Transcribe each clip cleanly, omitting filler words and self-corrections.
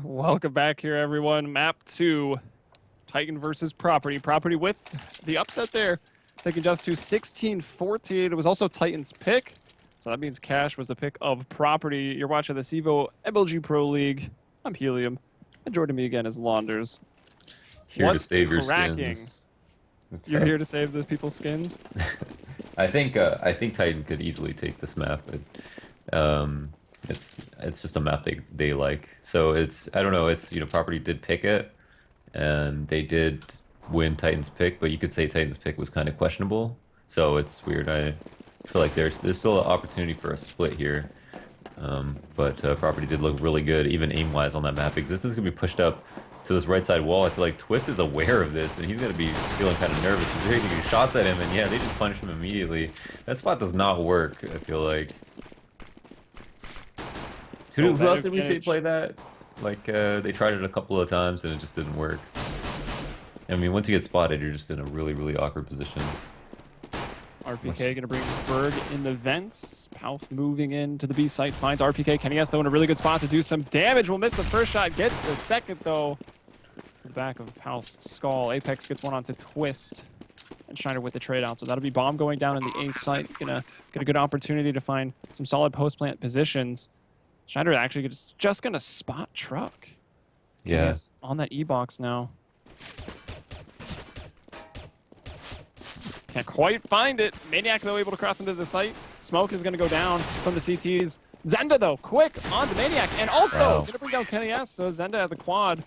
Welcome back here, everyone. Map 2, Titan versus Property. Property with the upset there, taking just to 16-14. It was also Titan's pick, so that means Cash was the pick of Property. You're watching the CEVO MLG Pro League. I'm Helium, and joining me again is Launders. Here to save your skins. You're here to save the people's skins? I think Titan could easily take this map. It's just a map they like. So I don't know, Property did pick it and they did win Titan's pick, but you could say Titan's pick was kind of questionable. So it's weird. I feel like there's still an opportunity for a split here. But Property did look really good, even aim-wise on that map. Existence could be pushed up to this right side wall. I feel like Twist is aware of this, and he's going to be feeling kind of nervous. He's taking shots at him, and yeah, they just punish him immediately. That spot does not work, I feel like. Who else did we say play that? Like, they tried it a couple of times, and it just didn't work. I mean, once you get spotted, you're just in a really, really awkward position. RPK going to bring Berg in the vents. Pauth moving into the B site, finds RPK. Kenny S, though, in a really good spot to do some damage. Will miss the first shot, gets the second, though. The back of Pauth's skull. Apex gets one onto Twist. And Schneider with the trade out. So that'll be bomb going down in the A site. Gonna get a good opportunity to find some solid post-plant positions. Schneider actually just going to spot truck. Yeah. On that E-box now. Can't quite find it. Maniac, though, able to cross into the site. Smoke is going to go down from the CTs. Zenda, though, quick on the Maniac. And also, going to bring down Kenny S. So Zenda at the quad.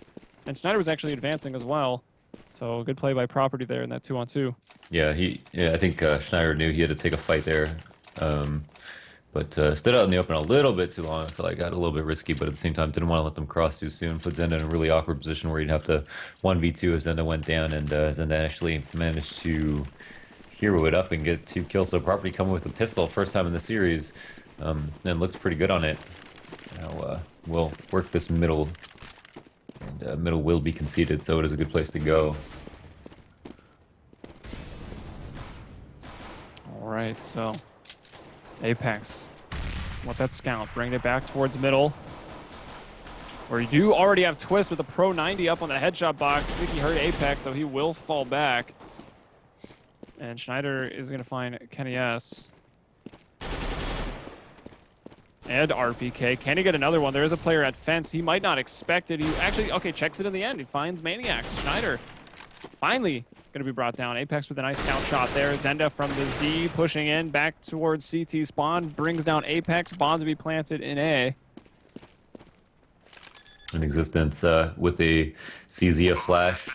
And Schneider was actually advancing as well. So good play by Property there in that 2-on-2. Yeah, I think Schneider knew he had to take a fight there. But stood out in the open a little bit too long. I feel like got a little bit risky, but at the same time didn't want to let them cross too soon. Put Zenda in a really awkward position where he'd have to 1v2 if Zenda went down, and Zenda actually managed to hero it up and get 2 kills. So Property coming with a pistol first time in the series, and looked pretty good on it. Now we'll work this middle, and middle will be conceded, so it is a good place to go. All right, so Apex, want that scout, bring it back towards middle. Where you do already have Twist with a Pro 90 up on the headshot box. I think he hurt Apex, so he will fall back. And Schneider is going to find Kenny S. And RPK. Can he get another one? There is a player at fence. He might not expect it. He actually, okay, checks it in the end. He finds Maniac. Schneider finally going to be brought down. Apex with a nice count shot there. Zenda from the Z pushing in back towards CT spawn. Brings down Apex. Bomb to be planted in A. In Existence with a CZ, a flash,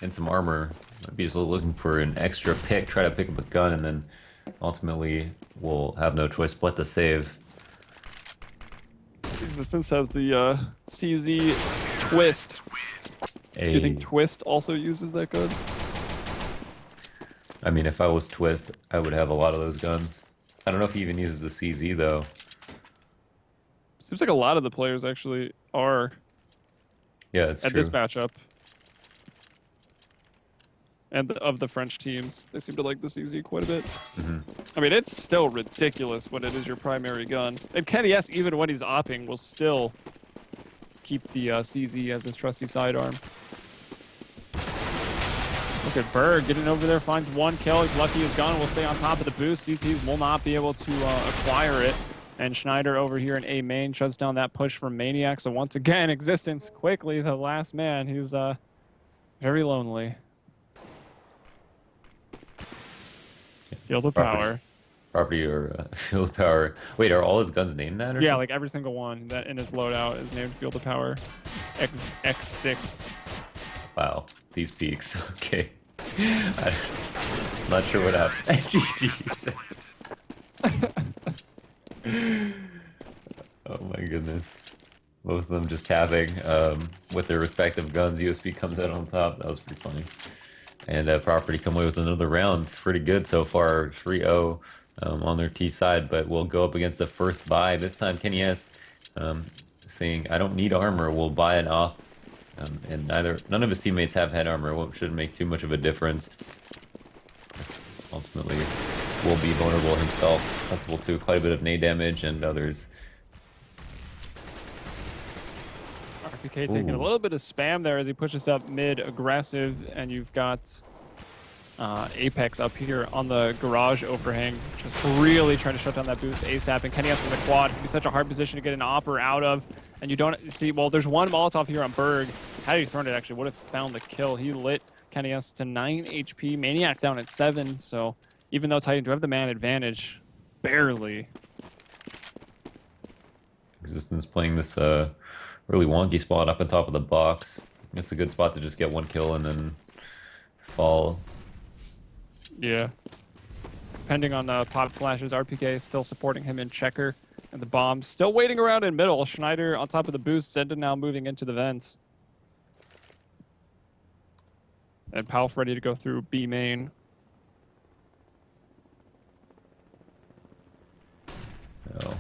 and some armor. Might be just looking for an extra pick, try to pick up a gun, and then ultimately we'll have no choice but to save. Existence has the CZ Twist. Do you think Twist also uses that gun? I mean, if I was Twist, I would have a lot of those guns. I don't know if he even uses the CZ, though. Seems like a lot of the players actually are. Yeah, it's true. At this matchup. And of the French teams, they seem to like the CZ quite a bit. I mean, it's still ridiculous when it is your primary gun. And Kenny S, even when he's opping, will still keep the CZ as his trusty sidearm. Look at Berg getting over there, finds 1 kill. He's lucky his gun will stay on top of the boost. CTs will not be able to acquire it. And Schneider over here in A main shuts down that push from Maniac. So once again, Existence quickly, the last man. He's very lonely. Field of Power. Property or Field of Power. Wait, are all his guns named that? Or yeah, something? like every single one that in his loadout is named Field of Power. X6. Wow, these peaks. Okay. I'm not sure what happened. Jesus. Oh my goodness. Both of them just tapping with their respective guns. USB comes out on top. That was pretty funny. And Property come away with another round. Pretty good so far. 3-0 on their T side, but we'll go up against the first buy. This time Kenny S saying, I don't need armor, we'll buy an op. And none of his teammates have head armor. It shouldn't make too much of a difference. Ultimately, will be vulnerable himself. Susceptible to quite a bit of nade damage, and others RPK taking a little bit of spam there as he pushes up mid aggressive, and you've got Apex up here on the garage overhang, just really trying to shut down that boost ASAP. And Kenny from the quad can be such a hard position to get an opper out of. And you don't see, well, there's one Molotov here on Berg. Had he thrown it, actually would have found the kill. He lit Kenny to 9 HP. Maniac down at 7. So even though Titan do have the man advantage, barely. Existence playing this really wonky spot up on top of the box. It's a good spot to just get one kill and then fall. Yeah. Depending on pop flashes, RPK is still supporting him in checker. And the bomb still waiting around in middle. Schneider on top of the boost. Zenda now moving into the vents. And Palf ready to go through B main. Oh.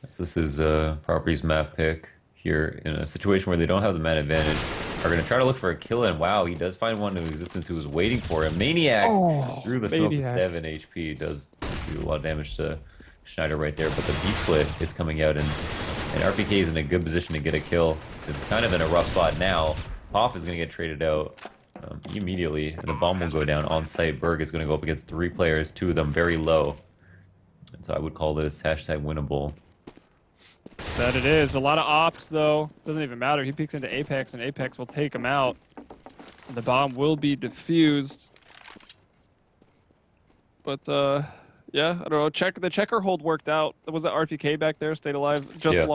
So this is Property's map pick here in a situation where they don't have the man advantage. Are going to try to look for a kill, and wow, he does find one in existence who was waiting for him. Maniac through the smoke with 7 HP does do a lot of damage to Schneider right there, but the B-split is coming out, and RPK is in a good position to get a kill. It's kind of in a rough spot now. Hoff is going to get traded out immediately, and the bomb will go down on site. Berg is going to go up against 3 players, 2 of them very low. And so I would call this hashtag winnable. That it is. A lot of ops, though. Doesn't even matter. He peeks into Apex, and Apex will take him out. The bomb will be defused. But, yeah, I don't know. The checker hold worked out. Was that RPK back there? Stayed alive.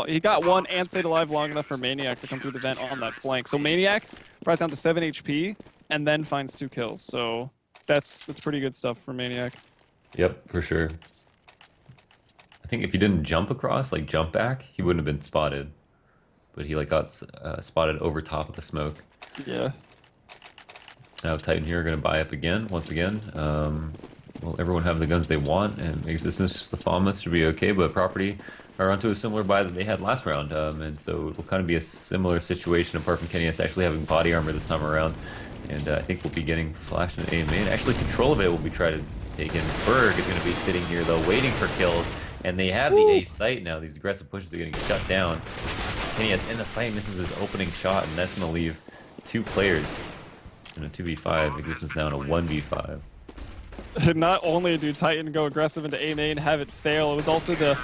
He got one and stayed alive long enough for Maniac to come through the vent on that flank. So Maniac brought down to 7 HP and then finds 2 kills. So that's pretty good stuff for Maniac. Yep, for sure. I think if he didn't jump across, like jump back, he wouldn't have been spotted. But he like got spotted over top of the smoke. Yeah. Now Titan here are going to buy up again, once again. Will everyone have the guns they want? And Existence, the Famas should be okay, but Property are onto a similar buy that they had last round. And so it will kind of be a similar situation, apart from Kenny actually having body armor this time around. And I think we'll be getting flashed in A main. Actually, control of it will be tried to take in. Berg is going to be sitting here, though, waiting for kills. And they have the A site now. These aggressive pushes are getting shut down. Kenny in the site misses his opening shot, and that's going to leave 2 players in a 2v5. Existence now in a 1v5. Not only do Titan go aggressive into A main, have it fail, it was also the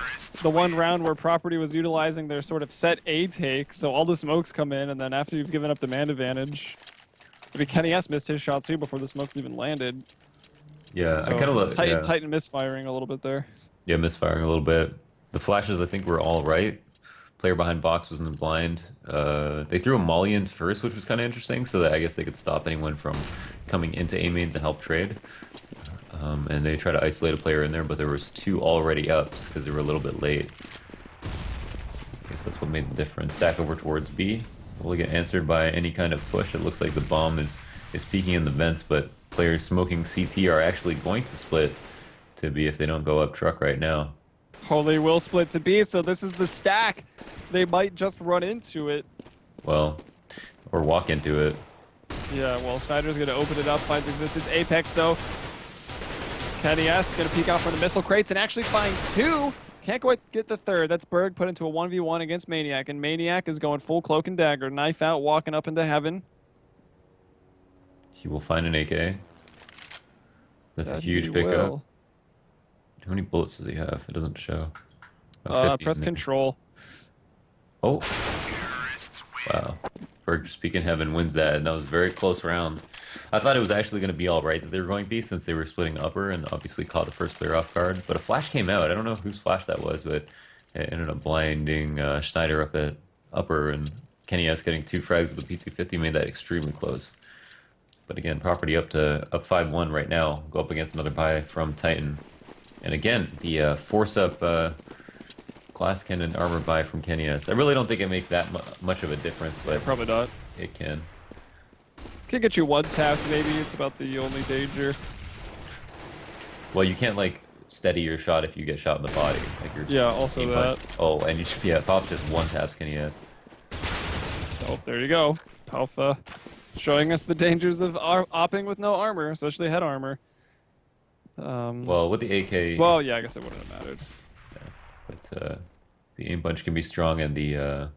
one round where Property was utilizing their sort of set A take, so all the smokes come in, and then after you've given up the man advantage, I mean, Kenny S missed his shot too before the smokes even landed. Yeah, so I kind of love Titan misfiring a little bit there. Yeah, misfiring a little bit. The flashes, I think, were all right. Player behind box was in the blind. They threw a molly in first, which was kind of interesting, so that I guess they could stop anyone from coming into A main to help trade. And they try to isolate a player in there, but there was 2 already ups because they were a little bit late. I guess that's what made the difference. Stack over towards B. Will get answered by any kind of push. It looks like the bomb is peeking in the vents, but players smoking CT are actually going to split to B if they don't go up truck right now. Oh, they will split to B, so this is the stack. They might just run into it. Well, or walk into it. Yeah, well, Schneider's going to open it up, finds Existence. Apex, though. Kenny S going to peek out for the missile crates and actually find 2. Can't quite get the 3rd. That's Berg put into a 1v1 against Maniac, and Maniac is going full cloak and dagger. Knife out, walking up into heaven. He will find an AK. That's a huge pickup. Will. How many bullets does he have? It doesn't show. Press control. Oh. Wow. Berg speaking heaven wins that, and that was a very close round. I thought it was actually going to be all right that they were going B since they were splitting upper and obviously caught the first player off guard. But a flash came out. I don't know whose flash that was, but it ended up blinding Schneider up at upper, and Kenny S getting 2 frags with the P250 made that extremely close. But again, Property up 5-1 right now. Go up against another buy from Titan. And again, the force up glass cannon armor buy from Kenny S. I really don't think it makes that much of a difference, but Probably not. it can. Can get you 1 tap, maybe. It's about the only danger. Well, you can't like steady your shot if you get shot in the body. Like Yeah, also that. Oh, and you should, yeah, Pop just 1 taps Kenny S. Oh, there you go. Alpha showing us the dangers of opping with no armor, especially head armor. Well, with the AK. Well, yeah, I guess it wouldn't have mattered. Yeah, but the aim bunch can be strong, and the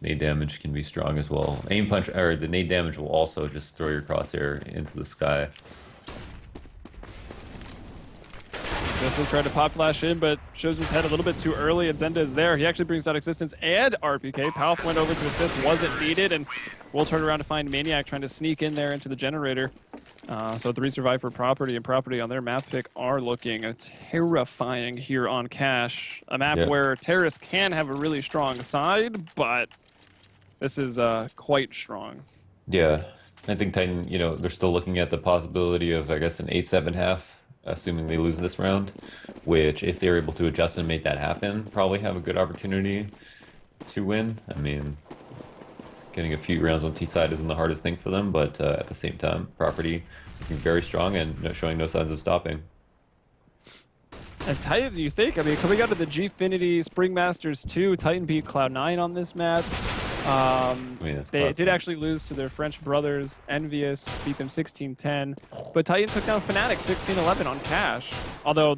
nade damage can be strong as well. Aim punch, or the nade damage will also just throw your crosshair into the sky. This will try to pop flash in, but shows his head a little bit too early, and Zenda is there. He actually brings out Existence and RPK. Palf went over to assist, wasn't needed, and we'll turn around to find Maniac trying to sneak in there into the generator. So 3 survive for Property, and Property on their map pick are looking terrifying here on Cash. A map where Terrace can have a really strong side, but this is quite strong. Yeah, I think Titan, you know, they're still looking at the possibility of, I guess, an 8-7 half, assuming they lose this round, which if they're able to adjust and make that happen, probably have a good opportunity to win. I mean, getting a few rounds on T side isn't the hardest thing for them, but at the same time, Property looking very strong and showing no signs of stopping. And Titan, you think? I mean, coming out of the Gfinity Spring Masters 2, Titan beat Cloud9 on this match. They did actually lose to their French brothers, Envious, beat them 16-10. But Titan took down Fnatic 16-11 on Cash. Although,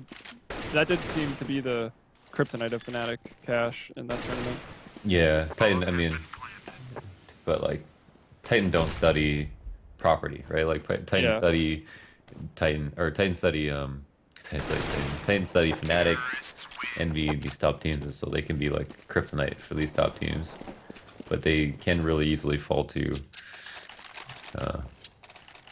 that did seem to be the kryptonite of Fnatic Cash in that tournament. Yeah, Titan, I mean, but like, Titan don't study Property, right? Like, Titan study Titan study Fnatic, Envy, these top teams, so they can be like kryptonite for these top teams. But they can really easily fall to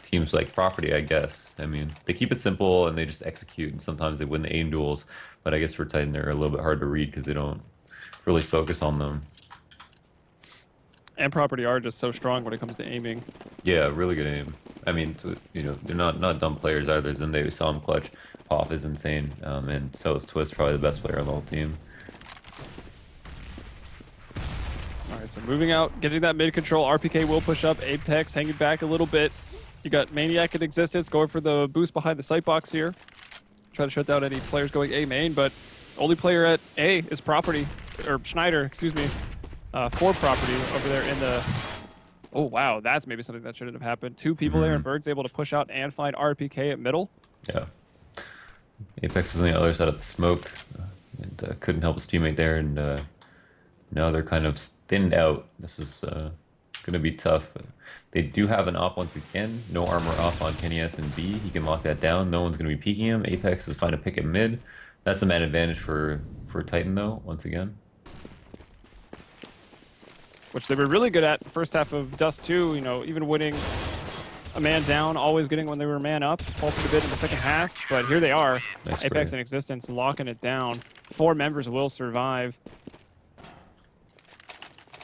teams like Property, I guess. I mean, they keep it simple and they just execute, and sometimes they win the aim duels. But I guess for Titan, they're a little bit hard to read because they don't really focus on them. And Property are just so strong when it comes to aiming. Yeah, really good aim. I mean, you know, they're not dumb players either. Zende, we saw him clutch. Hoff is insane, and so is Twist, probably the best player on the whole team. Alright, so moving out, getting that mid control. RPK will push up. Apex hanging back a little bit. You got Maniac in Existence going for the boost behind the sight box here. Try to shut down any players going A main, but only player at A is Property, or Schneider, excuse me, for Property over there in the... Oh, wow, that's maybe something that shouldn't have happened. 2 people there, and Berg's able to push out and find RPK at middle. Yeah. Apex is on the other side of the smoke, and couldn't help his teammate there, and now they're kind of thinned out. This is going to be tough. They do have an op once again. No armor off on Kenny S and B. He can lock that down. No one's going to be peeking him. Apex is fine to pick at mid. That's a man advantage for Titan, though, once again. Which they were really good at the first half of Dust 2, you know, even winning a man down, always getting when they were man up, faltered a bit in the second half, but here they are. Nice Apex spray. in Existence, locking it down. 4 members will survive.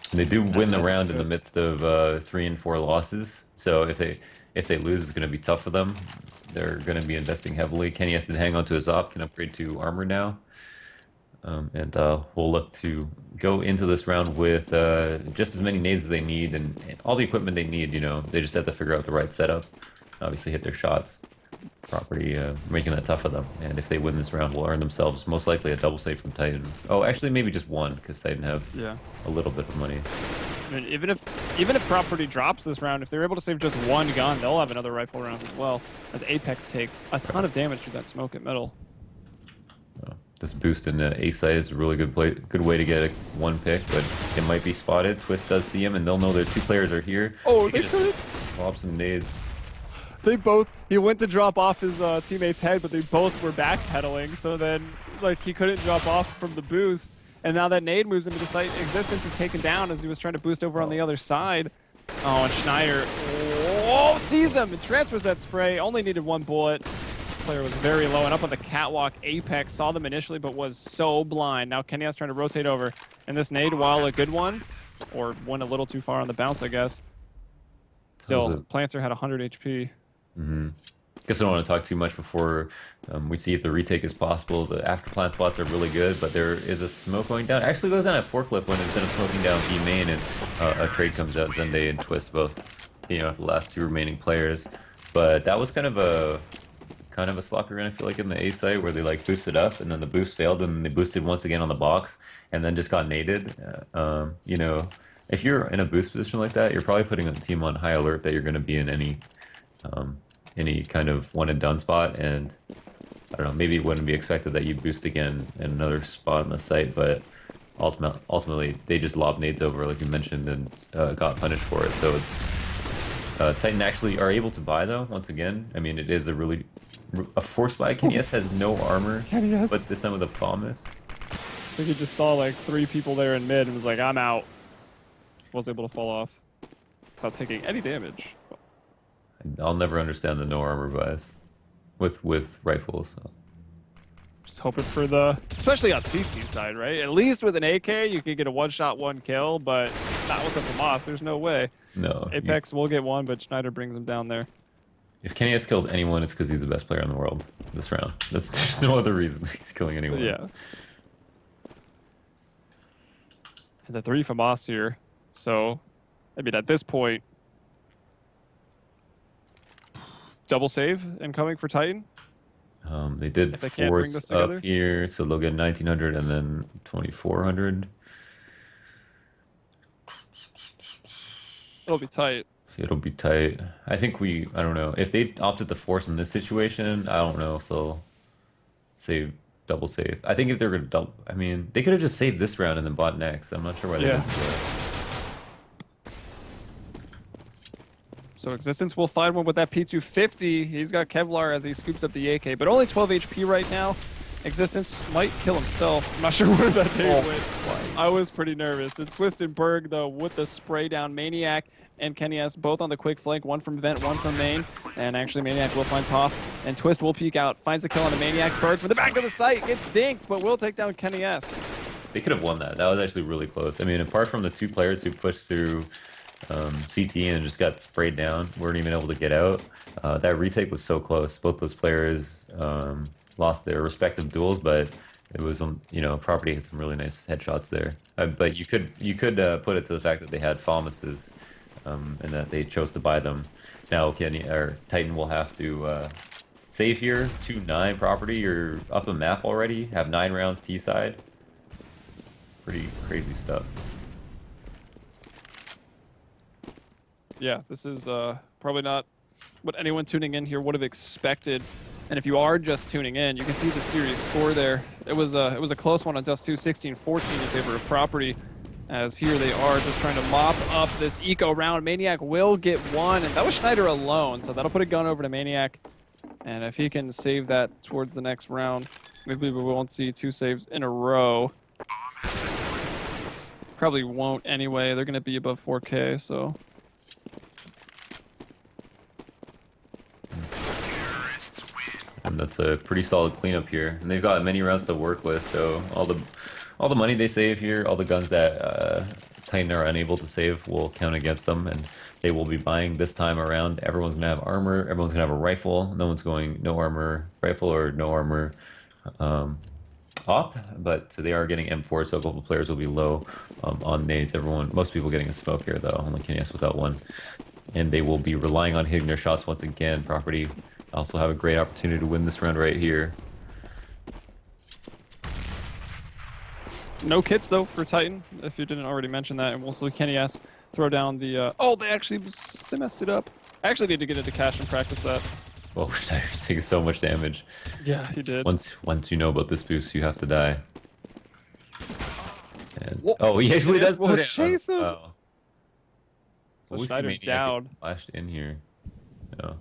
And they do win the round in the midst of 3 and 4 losses, so if they lose, it's going to be tough for them. They're going to be investing heavily. Kenny has to hang on to his op, can upgrade to armor now. And we'll look to go into this round with just as many nades as they need and all the equipment they need. You know, they just have to figure out the right setup. Obviously, hit their shots. Property making that tough for them. And if they win this round, will earn themselves most likely a double save from Titan. Oh, actually, maybe just one because Titan have a little bit of money. I mean, even if Property drops this round, if they're able to save just 1 gun, they'll have another rifle round as well. As Apex takes a ton of damage through that smoke at middle. This boost in the A site is a really good way to get a 1 pick, but it might be spotted. Twist does see him, and they'll know their 2 players are here. Oh, they could. Lob some nades. He went to drop off his teammate's head, but they both were backpedaling, so then, like, he couldn't drop off from the boost. And now that nade moves into the site, Existence is taken down as he was trying to boost over on the other side. Oh, and Schneider, sees him and transfers that spray. Only needed 1 bullet. Player was very low and up on the catwalk. Apex saw them initially, but was so blind. Now Kenny is trying to rotate over. And this nade, while a good one, or went a little too far on the bounce, I guess. Still, Planter had 100 HP. Guess I don't want to talk too much before we see if the retake is possible. The after plant spots are really good, but there is a smoke going down. It actually goes down at forklift when instead of smoking down B main, and a trade comes out. Zende and Twist both, you know, the last 2 remaining players. But that was kind of a sloppy run, I feel like, in the A site where they like boosted up and then the boost failed and they boosted once again on the box and then just got naded. You know, if you're in a boost position like that, you're probably putting the team on high alert that you're going to be in any kind of one and done spot, and I don't know, maybe it wouldn't be expected that you boost again in another spot on the site, but ultimately they just lobbed nades over, like you mentioned, and got punished for it. So Titan actually are able to buy though. Once again, I mean, it is a forced buy. KNS has no armor, KNS. but this time with a FAMAS. I think he just saw like 3 people there in mid and was like, I'm out. Was able to fall off without taking any damage. I'll never understand the no armor buys with rifles. So. Just hoping for the, especially on CT side, right? At least with an AK, you could get a one-shot, 1 kill, but not with a FAMAS. There's no way. No. Apex will get one, but Schneider brings him down there. If KNS kills anyone, it's because he's the best player in the world this round. There's no other reason he's killing anyone. Yeah. And the 3 FAMAS here. So, I mean, at this point, double save incoming for Titan. They did If they can't bring force this together? up here, so they'll get 1900 and then 2400. It'll be tight. It'll be tight. I think I don't know. If they opted to force in this situation, I don't know if they'll double save. I think if they're gonna double, I mean, they could have just saved this round and then bought next. I'm not sure why they didn't do that. So Existence will find one with that P250. He's got Kevlar as he scoops up the AK, but only 12 HP right now. Existence might kill himself. I'm not sure where that nade went. I was pretty nervous. It's Twisted Berg, though, with the spray down. Maniac and Kenny S both on the quick flank. One from vent, one from main. And actually, Maniac will find Toff. And Twist will peek out. Finds a kill on a Maniac. Berg from the back of the site. Gets dinked, but will take down Kenny S. They could have won that. That was actually really close. I mean, apart from the 2 players who pushed through CT and just got sprayed down, weren't even able to get out. That retake was so close. Both those players lost their respective duels, but it was Property had some really nice headshots there. But you could put it to the fact that they had FAMASes and that they chose to buy them. Now Titan will have to save here. 2-9 Property. You're up a map already. Have 9 rounds T side. Pretty crazy stuff. Yeah, this is probably not what anyone tuning in here would have expected. And if you are just tuning in, you can see the series score there. It was a close one on Dust 2, 16-14 in favor of Property. As here they are just trying to mop up this eco round. Maniac will get one, and that was Schneider alone, so that'll put a gun over to Maniac. And if he can save that towards the next round, maybe we won't see 2 saves in a row. Probably won't anyway. They're going to be above 4K, so... And that's a pretty solid cleanup here. And they've got many rounds to work with, so all the money they save here, all the guns that Titan are unable to save will count against them, and they will be buying this time around. Everyone's gonna have armor, everyone's gonna have a rifle. No one's going no armor rifle or no armor op, but they are getting M4, so a couple players will be low on nades. Most people getting a smoke here though, only KNS without one. And they will be relying on hitting their shots once again. Property also have a great opportunity to win this round right here. No kits though for Titan, if you didn't already mention that, and we'll see Kenny S throw down the. Oh, they messed it up. I actually need to get into cash and practice that. Well, Schneider's taking so much damage. Yeah, he did. Once you know about this boost, you have to die. And, oh, he actually does go down. Chase him. Oh. So Schneider's down. Flashed in here. No.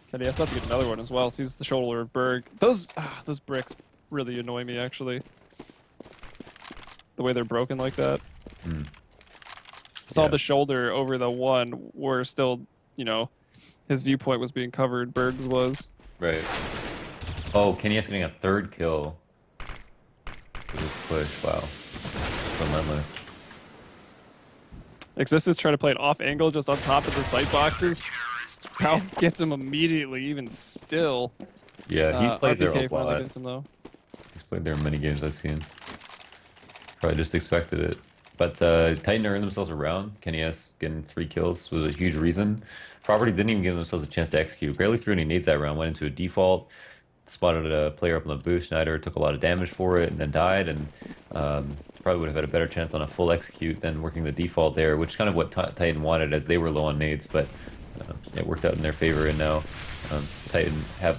Kenny S about to get another one as well. Sees the shoulder of Berg. Those bricks really annoy me actually. The way they're broken like that. Saw the shoulder over the one where still, his viewpoint was being covered. Berg's was. Right. Oh, Kenny S getting a 3rd kill. For this push. Wow. Relentless. Existence trying to play it off angle just on top of the sight boxes. Ralph gets him immediately, even still. Yeah, he plays there a RPK finally lot. gets him though. He's played there in many games I've seen. Probably just expected it. But Titan earned themselves a round. Kenny S getting 3 kills was a huge reason. Property didn't even give themselves a chance to execute. Barely threw any nades that round. Went into a default. Spotted a player up on the boost. Schneider took a lot of damage for it and then died. And probably would have had a better chance on a full execute than working the default there, which is kind of what Titan wanted as they were low on nades. But it worked out in their favor. And now Titan have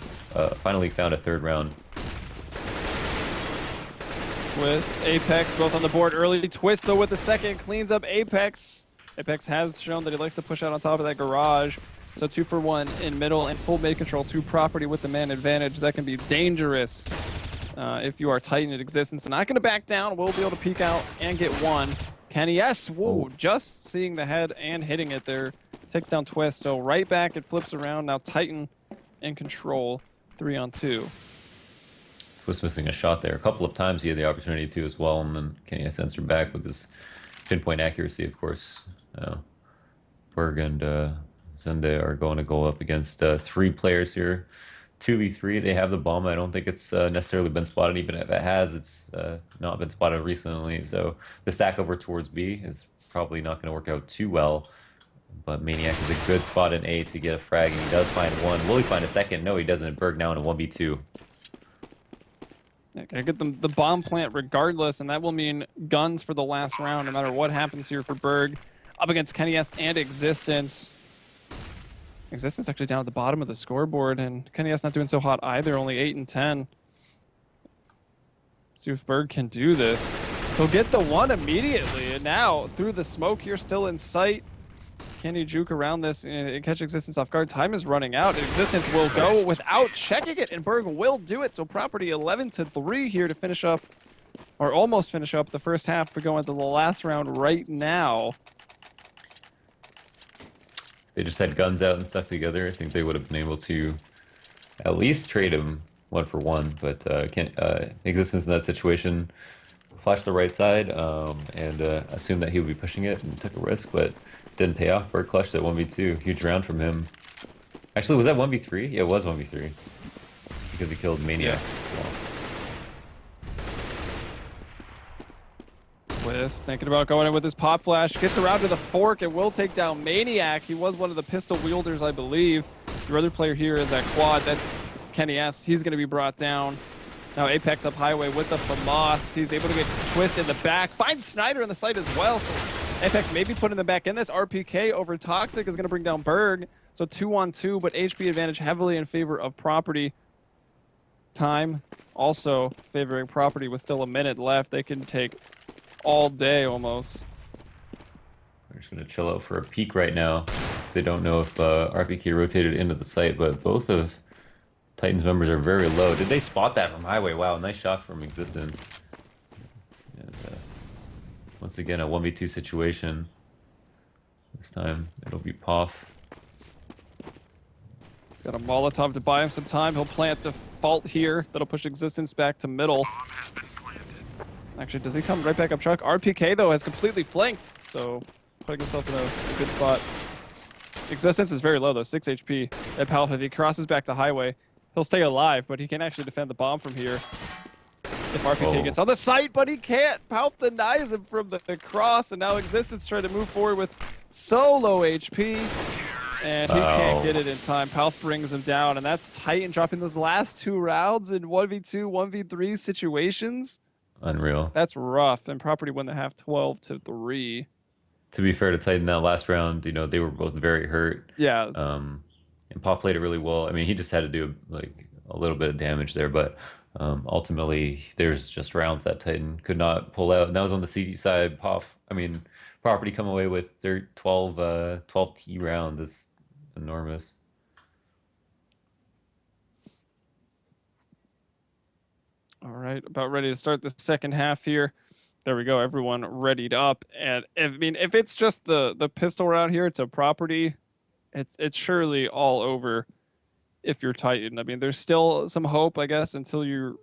finally found a 3rd round. Twist, Apex, both on the board early. Twist, though, with the second, cleans up Apex. Apex has shown that he likes to push out on top of that garage. So 2 for 1 in middle and full mid control, 2 property with the man advantage. That can be dangerous if you are Titan at Existence. Not going to back down. Will be able to peek out and get one. Kenny, yes, whoa, just seeing the head and hitting it there. Takes down Twist. So right back, it flips around. Now Titan in control, 3-on-2. Twist missing a shot there. A couple of times he had the opportunity to as well, and then Kenny answered back with his pinpoint accuracy, of course. Berg and Zende are going to go up against 3 players here. 2v3, they have the bomb. I don't think it's necessarily been spotted. Even if it has, it's not been spotted recently. So the stack over towards B is probably not going to work out too well. But Maniac is a good spot in A to get a frag, and he does find one. Will he find a second? No, he doesn't. Berg now in a 1v2. Yeah, gonna get the bomb plant regardless, and that will mean guns for the last round, no matter what happens here for Berg. Up against Kenny S and Existence. Existence actually down at the bottom of the scoreboard, and Kenny S not doing so hot either, only 8 and 10. See if Berg can do this. He'll get the one immediately, and now through the smoke here, still in sight. Can he juke around this and catch Existence off guard? Time is running out, and Existence will go without checking it, and Berg will do it. So property 11-3 here to finish up, or almost finish up the first half. We're going to the last round right now. If they just had guns out and stuff together, I think they would have been able to at least trade him 1 for 1. But Existence in that situation flashed the right side and assumed that he would be pushing it and took a risk, but didn't pay off. Berg clutched at 1v2. Huge round from him. Actually, was that 1v3? Yeah, it was 1v3. Because he killed Maniac. Twist thinking about going in with his pop flash. Gets around to the fork and will take down Maniac. He was one of the pistol wielders, I believe. Your other player here is that quad. That's Kenny S. He's going to be brought down. Now Apex up highway with the FAMAS. He's able to get Twist in the back. Finds Snyder in the site as well. So Apex maybe putting them back in this. RPK over Toxic is going to bring down Berg. So 2-on-2, but HP advantage heavily in favor of property. Time also favoring property with still a minute left. They can take all day almost. We're just going to chill out for a peek right now because they don't know if RPK rotated into the site, but both of Titans members are very low. Did they spot that from highway? Wow, nice shot from Existence. And, once again, a 1v2 situation. This time, it'll be Poff. He's got a Molotov to buy him some time. He'll plant default here. That'll push Existence back to middle. Actually, does he come right back up truck? RPK, though, has completely flanked, so putting himself in a good spot. Existence is very low, though, 6 HP. At Palf, if he crosses back to highway, he'll stay alive, but he can actually defend the bomb from here. If RPK gets on the site, but he can't. Palp denies him from the cross, and now Existence trying to move forward with so low HP, and he can't get it in time. Palp brings him down, and that's Titan dropping those last 2 rounds in 1v2, 1v3 situations. Unreal. That's rough, and property won the half 12-3. To be fair to Titan, that last round, you know, they were both very hurt. Yeah. And Pop played it really well. I mean, he just had to do like a little bit of damage there, but ultimately, there's just rounds that Titan could not pull out. And that was on the CD side. Property come away with their 12 T rounds. It's enormous. All right, about ready to start the second half here. There we go, everyone readied up. And if it's just the pistol round here, it's a property. It's surely all over if you're Titan. I mean, there's still some hope, I guess, until you're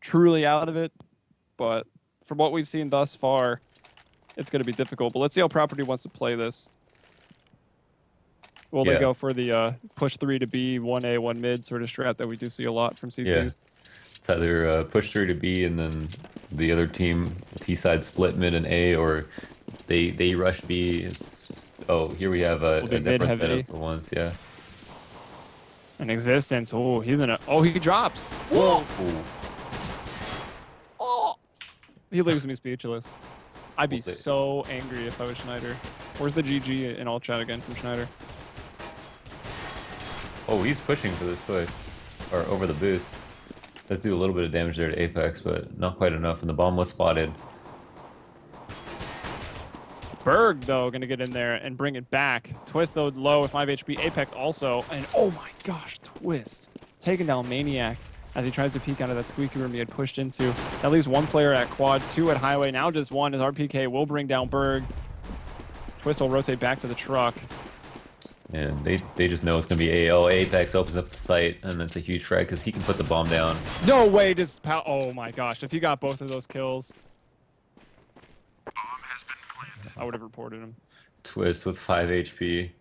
truly out of it. But from what we've seen thus far, it's going to be difficult. But let's see how property wants to play this. Will they go for the push 3 to B, 1A, 1 mid sort of strat that we do see a lot from CTs? Yeah. It's either push 3 to B and then the other team, T side, split mid and A, or they rush B. It's here we have a different setup for once, yeah. An Existence. Oh, he's in a. Oh, he drops. Whoa! Oh! He leaves me speechless. I'd be so angry if I was Schneider. Where's the GG in all chat again from Schneider? Oh, he's pushing for this push, or over the boost. Does do a little bit of damage there to Apex, but not quite enough. And the bomb was spotted. Berg, though, going to get in there and bring it back. Twist, though, low at 5 HP. Apex also. And oh my gosh, Twist. Taking down Maniac as he tries to peek out of that squeaky room he had pushed into. That leaves one player at quad, 2 at highway. Now just 1 as RPK will bring down Berg. Twist will rotate back to the truck. And they just know it's going to be AO. Apex opens up the site, and that's a huge frag because he can put the bomb down. No way, just oh my gosh. If he got both of those kills, I would have reported him. Twist with 5 HP.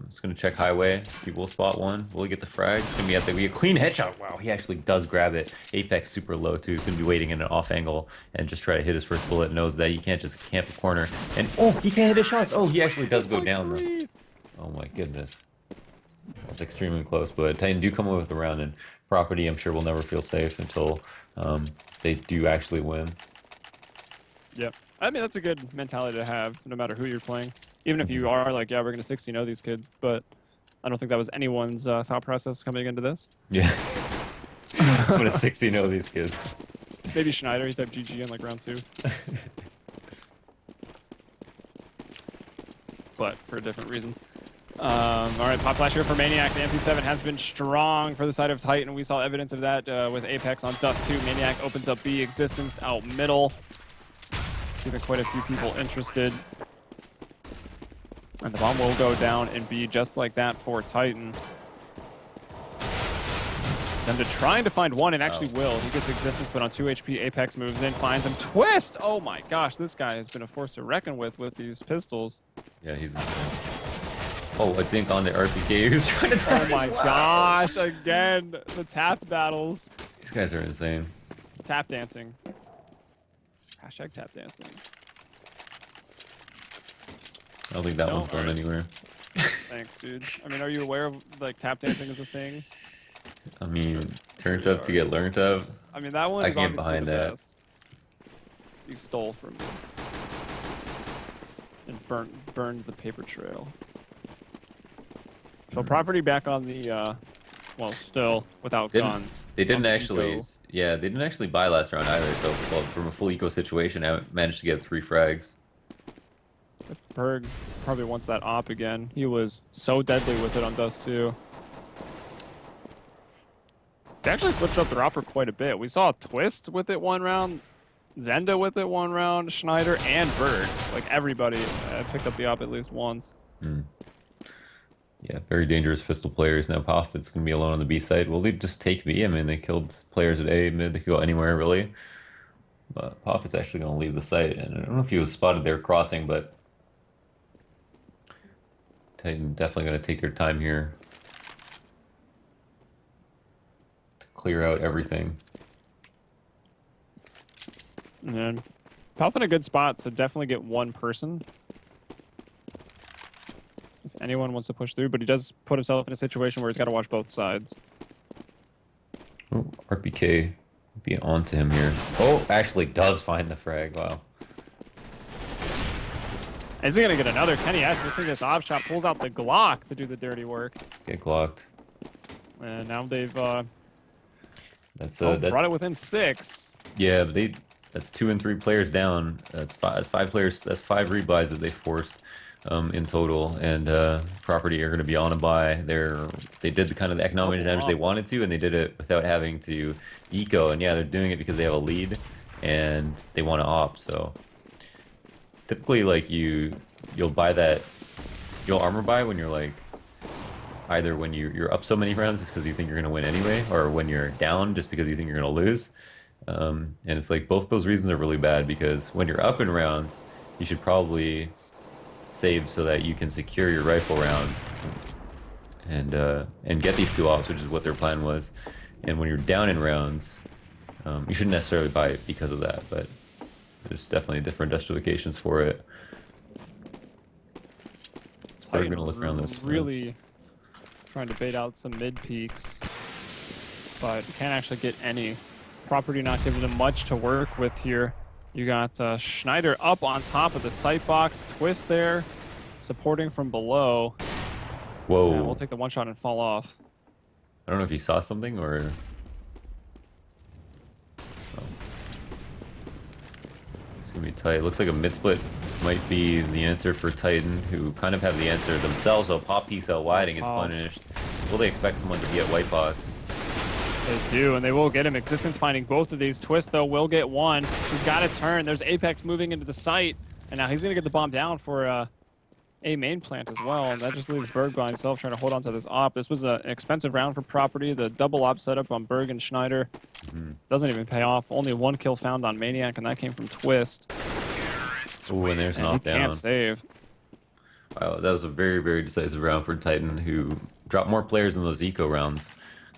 It's going to check highway. He will spot one. Will he get the frag? It's going to be a clean headshot. Wow, he actually does grab it. Apex super low, too. He's going to be waiting in an off angle and just try to hit his first bullet. Knows that you can't just camp a corner. And, oh, he can't hit his shots. Oh, he actually does go down, though. Oh, my goodness. That's extremely close. But Titan do come away with the round. And Property, I'm sure, will never feel safe until they do actually win. Yep. I mean, that's a good mentality to have, no matter who you're playing. Even if you are like, yeah, we're going to 60-0 these kids, but I don't think that was anyone's thought process coming into this. Yeah. I'm going to 60-0 these kids. Maybe Schneider, he typed GG in like round 2. But for different reasons. All right, pop flash here for Maniac. The MP7 has been strong for the side of Titan. We saw evidence of that with Apex on Dust 2. Maniac opens up B, Existence out middle. Even quite a few people interested. And the bomb will go down and be just like that for Titan. Them to trying to find one and actually will. He gets Existence, but on 2 HP, Apex moves in, finds him. Twist! Oh my gosh, this guy has been a force to reckon with these pistols. Yeah, he's insane. Oh, a dink on the RPK. Who's trying to tap? Oh my gosh, again, the tap battles. These guys are insane. Tap dancing. Hashtag tap dancing. I don't think that one's going anywhere. Thanks, dude. I mean, are you aware of like tap dancing as a thing? I mean, turned up to get learned of. I mean, that one I is can't obviously behind the that. best. You stole from me. And burned the paper trail. So Property back on the, well, still without guns. They didn't On actually, eco. yeah, they didn't actually buy last round either. So from a full eco situation, I managed to get 3 frags. Berg probably wants that op again. He was so deadly with it on Dust 2. They actually switched up their opera quite a bit. We saw Twist with it one round, Zenda with it one round, Schneider, and Berg. Like everybody picked up the op at least once. Yeah, very dangerous pistol players. Now Profit's going to be alone on the B side. Will they just take B? I mean, they killed players at A, mid. They could go anywhere, really. But Profit's actually going to leave the site. And I don't know if he was spotted there crossing, but Titan definitely going to take their time here to clear out everything. And then Palf in a good spot to definitely get one person. If anyone wants to push through, but he does put himself in a situation where he's got to watch both sides. Oh, RPK be on to him here. Oh, actually does find the frag. Wow. Is he going to get another? Kenny S missing this op shot, pulls out the Glock to do the dirty work. Get glocked. And now they've That's brought it within 6. Yeah, but that's 2 and 3 players down. That's five players. That's 5 rebuys that they forced in total. And Property are going to be on a buy. They did the kind of the economic damage they wanted to, and they did it without having to eco. And yeah, they're doing it because they have a lead and they want to op. So typically, like you'll armor buy when you're like either when you're up so many rounds just because you think you're going to win anyway, or when you're down just because you think you're going to lose. And it's like both those reasons are really bad, because when you're up in rounds, you should probably save so that you can secure your rifle round and get these 2 ops, which is what their plan was. And when you're down in rounds, you shouldn't necessarily buy it because of that, but there's definitely different justifications for it. So we're gonna look around this. Really trying to bait out some mid peaks, but can't actually get any. Property not giving them much to work with here. You got Schneider up on top of the sight box. Twist there, supporting from below. Whoa. And we'll take the one shot and fall off. I don't know if you saw something or... gonna be tight. Looks like a mid split might be the answer for Titan, who kind of have the answer themselves. So pop piece out wide and gets punished. Will they expect someone to be at white box? They do, and they will get him. Existence finding both of these. Twist, though, will get one. He's got to turn. There's Apex moving into the site, and now he's going to get the bomb down for a main plant as well, and that just leaves Berg by himself trying to hold on to this op. This was an expensive round for Property. The double op setup on Berg and Schneider doesn't even pay off. Only one kill found on Maniac, and that came from Twist. Ooh, and there's an op down. Can't save. Wow, that was a very, very decisive round for Titan, who dropped more players in those eco rounds,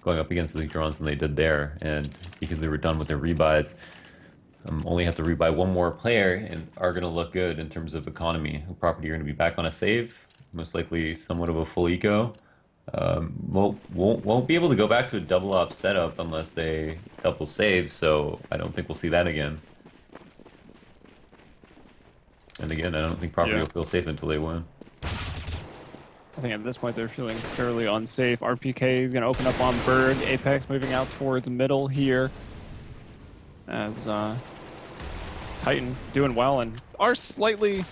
going up against those eco rounds than they did there, and because they were done with their rebuys, only have to rebuy one more player and are going to look good in terms of economy. Property are going to be back on a save, most likely somewhat of a full eco. Won't be able to go back to a double op setup unless they double save, so I don't think we'll see that again. And again, I don't think Property will feel safe until they win. I think at this point they're feeling fairly unsafe. RPK is going to open up on Berg. Apex moving out towards middle here. As Titan doing well and are slightly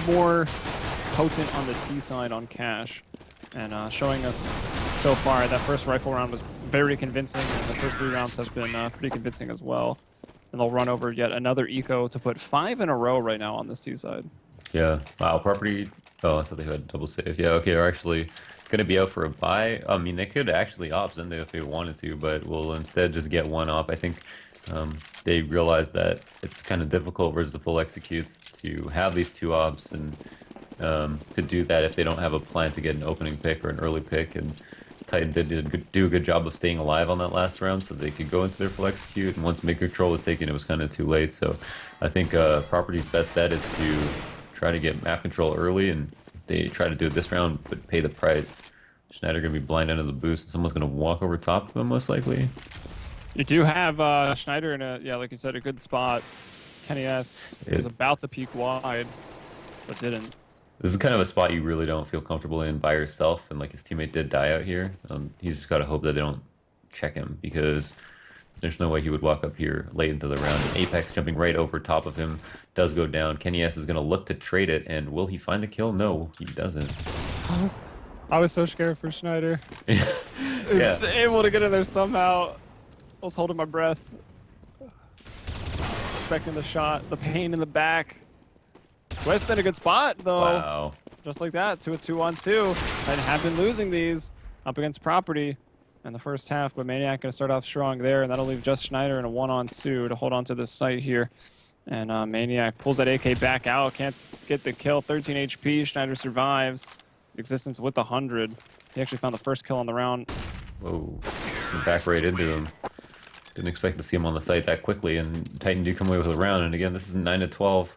more potent on the T side on Cash. And showing us so far that first rifle round was very convincing, and the first 3 rounds have been pretty convincing as well. And they'll run over yet another eco to put 5 in a row right now on this T side. Yeah. Wow. Property. Oh, I thought they had double save. Yeah. Okay. They're actually going to be out for a buy. I mean, they could actually opt Zenda if they wanted to, but will instead just get one op. I think they realize that it's kind of difficult versus the full executes to have these 2 ops and to do that if they don't have a plan to get an opening pick or an early pick. And Titan did do a good job of staying alive on that last round so they could go into their full execute. And once mid control was taken, it was kind of too late. So I think Property's best bet is to try to get map control early, and they try to do it this round, but pay the price. Schneider going to be blind under the boost, and someone's going to walk over top of them, most likely. You do have Schneider in a, like you said, a good spot. Kenny S was about to peek wide, but didn't. This is kind of a spot you really don't feel comfortable in by yourself, and like his teammate did die out here. He's just got to hope that they don't check him, because there's no way he would walk up here late into the round. And Apex jumping right over top of him does go down. Kenny S is going to look to trade it, and will he find the kill? No, he doesn't. I was so scared for Schneider. Yeah. He's able to get in there somehow. I was holding my breath. Expecting the shot. The pain in the back. Twist in a good spot, though. Wow. Just like that, to a 2-on-2. And have been losing these up against Property in the first half, but Maniac going to start off strong there, and that'll leave just Schneider in a 1-on-2 to hold on to this site here. And Maniac pulls that AK back out, can't get the kill, 13 HP, Schneider survives. Existence with 100. He actually found the first kill on the round. Whoa, back right into him. Didn't expect to see him on the site that quickly, and Titan do come away with a round. And again, this is 9-12.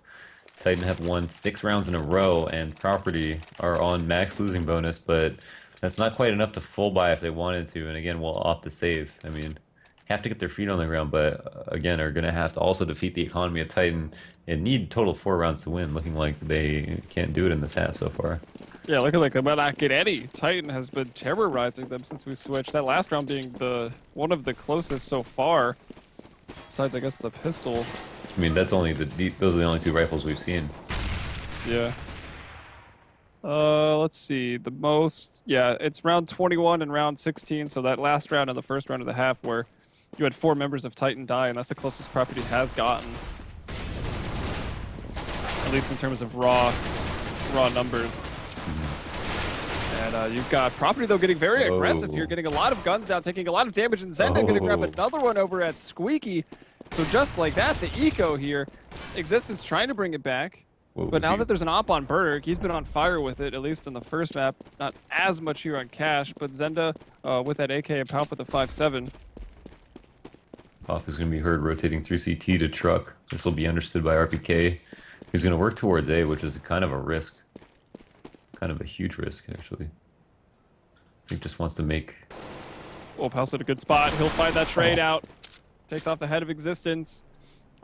Titan have won 6 rounds in a row, and Property are on max losing bonus, but that's not quite enough to full buy if they wanted to, and again, will opt to save. I mean, have to get their feet on the ground, but again, are going to have to also defeat the economy of Titan and need total 4 rounds to win, looking like they can't do it in this half so far. Yeah, looking like they might not get any. Titan has been terrorizing them since we switched. That last round being one of the closest so far, besides, I guess, the pistol. I mean, that's only those are the only 2 rifles we've seen. Yeah. Let's see. The most, it's round 21 and round 16. So that last round and the first round of the half where you had 4 members of Titan die, and that's the closest Property has gotten. At least in terms of raw numbers. And you've got Property, though, getting very aggressive here, getting a lot of guns down, taking a lot of damage, and Zenda going to grab another one over at Squeaky. So just like that, the eco here, Existence trying to bring it back. But now that there's an op on Berg, he's been on fire with it, at least in the first map. Not as much here on Cash, but Zenda with that AK and Palp with the 5.7. Off is going to be heard rotating through CT to truck. This will be understood by RPK. He's going to work towards A, which is kind of a risk. Kind of a huge risk, actually. I think just wants to make... Oh, Palp's at a good spot. He'll find that trade out. Takes off the head of Existence.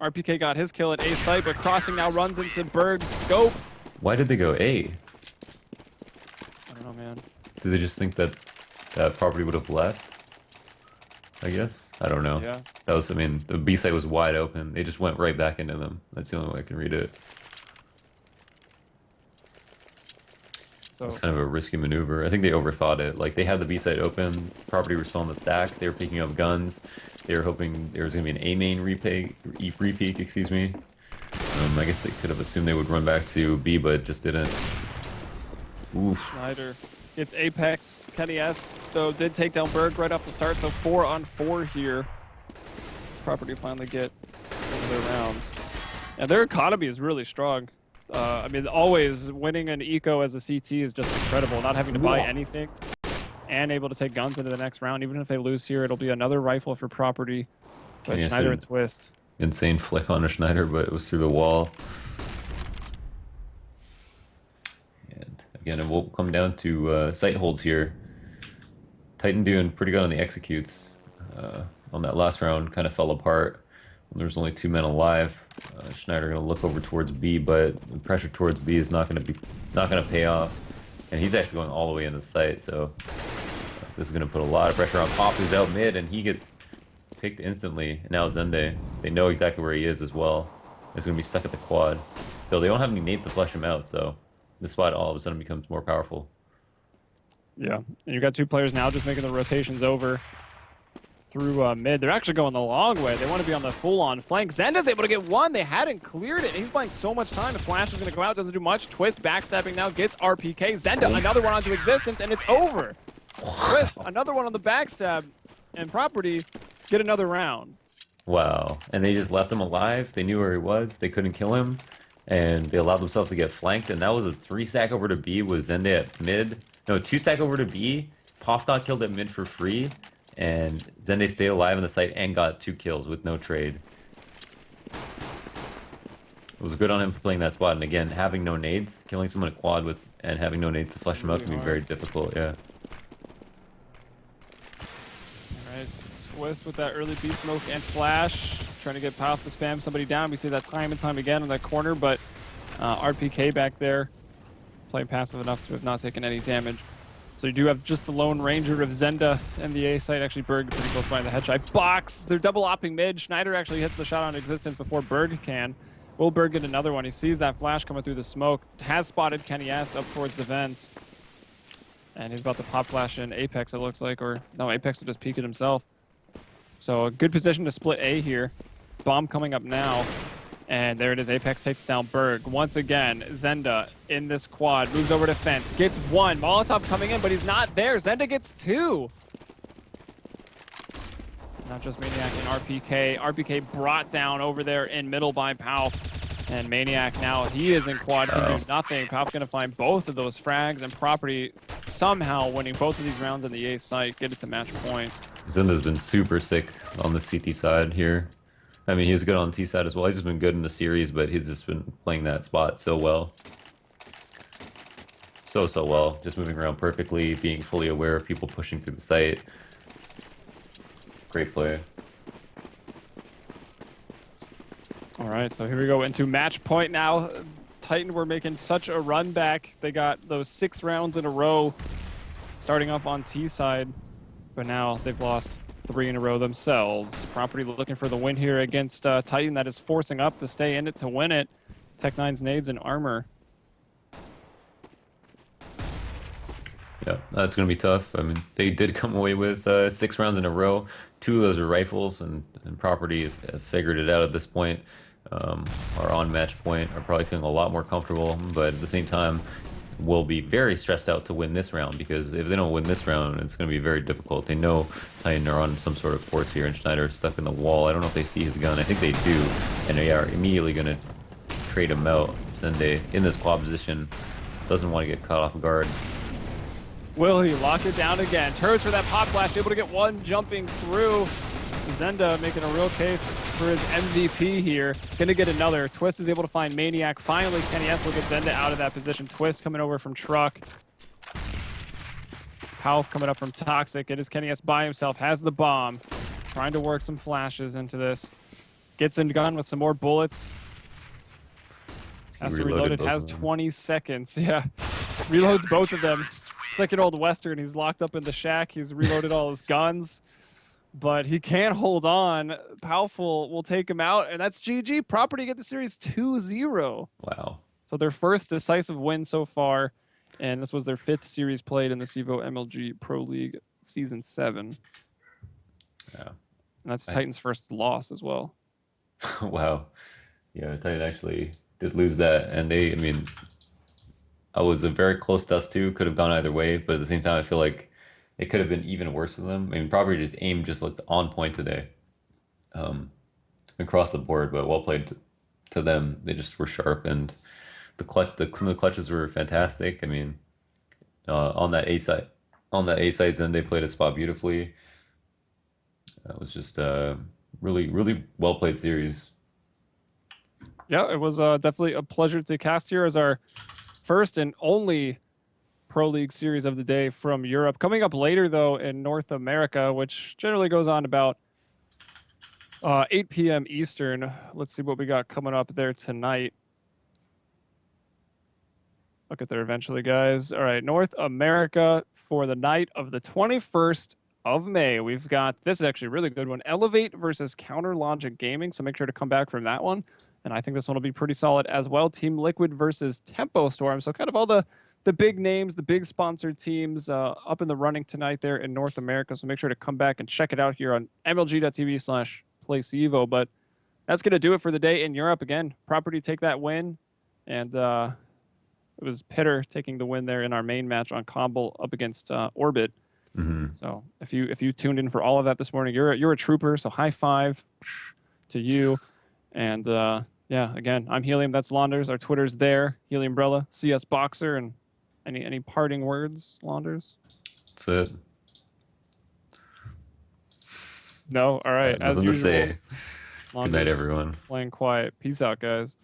RPK got his kill at A site, but Crossing now runs into Berg's scope. Why did they go A? I don't know, man. Did they just think that Property would have left? I guess. I don't know. Yeah. That was, I mean, the B site was wide open. They just went right back into them. That's the only way I can read it. So It's kind of a risky maneuver. I think they overthought it. Like, they had the B site open, property was still on the stack. They were picking up guns. They were hoping there was going to be an A main repeak, excuse me. I guess they could have assumed they would run back to B, but just didn't. Oof. Schneider gets Apex. Kenny S, though, did take down Berg right off the start, so 4-on-4 here. This property finally get into their rounds. And their economy is really strong. I mean, always winning an eco as a CT is just incredible. Not having to buy anything and able to take guns into the next round. Even if they lose here, it'll be another rifle for property. But Schneider and Twist. Insane flick on a Schneider, but it was through the wall. And again, it will come down to sight holds here. Titan doing pretty good on the executes. On that last round, kind of fell apart. There's only 2 men alive. Schneider going to look over towards B, but the pressure towards B is not going to pay off. And he's actually going all the way in the site, so this is going to put a lot of pressure on Pop, who's out mid, and he gets picked instantly. And now Zende, they know exactly where he is as well. He's going to be stuck at the quad. Though they don't have any nades to flush him out, so this spot all of a sudden becomes more powerful. Yeah, and you've got 2 players now just making the rotations over through mid. They're actually going the long way. They want to be on the full-on flank. Zenda's able to get one. They hadn't cleared it. He's buying so much time. The flash is going to go out. Doesn't do much. Twist backstabbing now. Gets RPK. Zenda, another one onto existence, and it's over. Twist, another one on the backstab. And property, get another round. Wow. And they just left him alive. They knew where he was. They couldn't kill him. And they allowed themselves to get flanked. And that was a 3-stack over to B with Zende at mid. No, 2-stack over to B. Poff got killed at mid for free. And Zende stayed alive in the site and got 2 kills with no trade. It was good on him for playing that spot. And again, having no nades, killing someone at quad with and having no nades to flush him out can be very difficult, yeah. Alright, Twist with that early B smoke and flash. Trying to get Palf to spam somebody down. We see that time and time again on that corner, but RPK back there playing passive enough to have not taken any damage. So you do have just the Lone Ranger of Zenda and the A site. Actually, Berg pretty close by in the headshot box. They're double opping mid. Schneider actually hits the shot on existence before Berg can. Will Berg get another one? He sees that flash coming through the smoke. Has spotted Kenny S up towards the vents. And he's about to pop flash in Apex, it looks like. Or, no, Apex will just peek it himself. So a good position to split A here. Bomb coming up now. And there it is. Apex takes down Berg. Once again, Zenda in this quad. Moves over to fence. Gets 1. Molotov coming in, but he's not there. Zenda gets 2. Not just Maniac and RPK. RPK brought down over there in middle by Palf. And Maniac now, he is in quad. Can do nothing. Palf's going to find both of those frags and property somehow winning both of these rounds in the A site. Get it to match point. Zenda's been super sick on the CT side here. I mean, he was good on T side as well. He's just been good in the series, but he's just been playing that spot so well. So well. Just moving around perfectly, being fully aware of people pushing through the site. Great play. All right, so here we go into match point now. Titan were making such a run back. They got those 6 rounds in a row starting off on T side, but now they've lost 3 in a row themselves. Property looking for the win here against Titan that is forcing up to stay in it to win it. Tech9's nades and armor. Yeah, that's going to be tough. I mean, they did come away with 6 rounds in a row. 2 of those are rifles, and Property have figured it out at this point. Are on match point, are probably feeling a lot more comfortable, but at the same time, will be very stressed out to win this round, because if they don't win this round, it's going to be very difficult. They know Titan are on some sort of force here, and Schneider is stuck in the wall. I don't know if they see his gun. I think they do, and they are immediately going to trade him out. Zende, in this quad position, doesn't want to get caught off guard. Will he lock it down again? Turns for that pop flash, able to get 1 jumping through. Zenda making a real case for his MVP here. Gonna get another. Twist is able to find Maniac. Finally, Kenny S will get Zenda out of that position. Twist coming over from Truck. Palf coming up from Toxic. It is Kenny S by himself. Has the bomb. Trying to work some flashes into this. Gets in gun with some more bullets. Has to reload it. Has 20 seconds. Yeah. Reloads both of them. It's like an old Western. He's locked up in the shack. He's reloaded all his guns. but he can't hold on. Powerful will take him out, and that's GG. Property get the series 2-0. Wow. So their first decisive win so far, and this was their 5th series played in the CEVO MLG Pro League Season 7. Yeah. And that's Titan's first loss as well. Wow. Yeah, Titan actually did lose that, and I mean, I was a very close dust too. Could have gone either way, but at the same time, I feel like it could have been even worse for them. I mean, probably just aim just looked on point today, um, across the board. But well played to them. They just were sharp, and the clutches were fantastic. I mean, on that A side, then they played a spot beautifully. It was just really, really well played series. Yeah, it was definitely a pleasure to cast here as our first and only Pro League series of the day from Europe. Coming up later, though, in North America, which generally goes on about 8 p.m. Eastern. Let's see what we got coming up there tonight. I'll get there eventually, guys. All right, North America for the night of the 21st of May. We've got, this is actually a really good one, Elevate versus Counter Logic Gaming, so make sure to come back from that one. And I think this one will be pretty solid as well. Team Liquid versus Tempo Storm. So kind of all the big names, the big sponsored teams up in the running tonight there in North America. So make sure to come back and check it out here on mlg.tv/playcevo. But that's going to do it for the day in Europe. Again, Property take that win. And it was Pitter taking the win there in our main match on Combo up against Orbit. Mm-hmm. So if you tuned in for all of that this morning, you're a trooper. So high five to you. And yeah, again, I'm Helium. That's Launders. Our Twitter's there. Helium Umbrella, CS Boxer, and any parting words, Launders? That's it. No. All right. As Nothing to usual, say. Good night, Launders everyone. playing quiet. Peace out, guys.